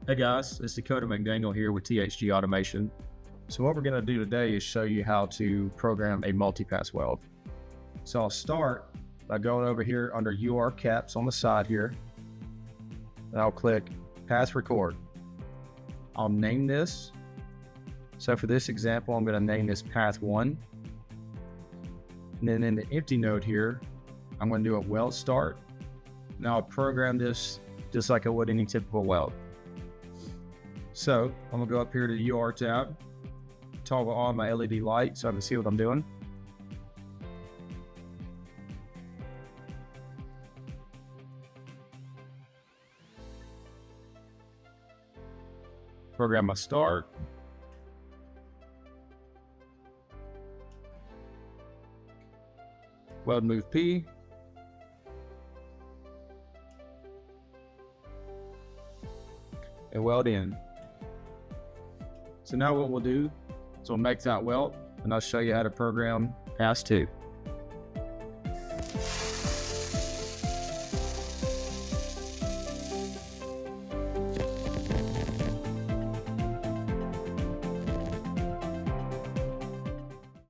Hey guys, it's Dakota McDaniel here with THG Automation. So what we're going to do today is show you how to program a multi-pass weld. So I'll start by going over here under UR caps on the side here, and I'll click pass record. I'll name this. So for this example, I'm going to name this path 1. And then in the empty node here, I'm going to do a weld start. Now I'll program this just like I would any typical weld. So I'm gonna go up here to the UR tab, toggle on my LED light so I can see what I'm doing. Program my start. Weld move P. And weld in. So now what we'll do is we'll make that weld, and I'll show you how to program pass 2.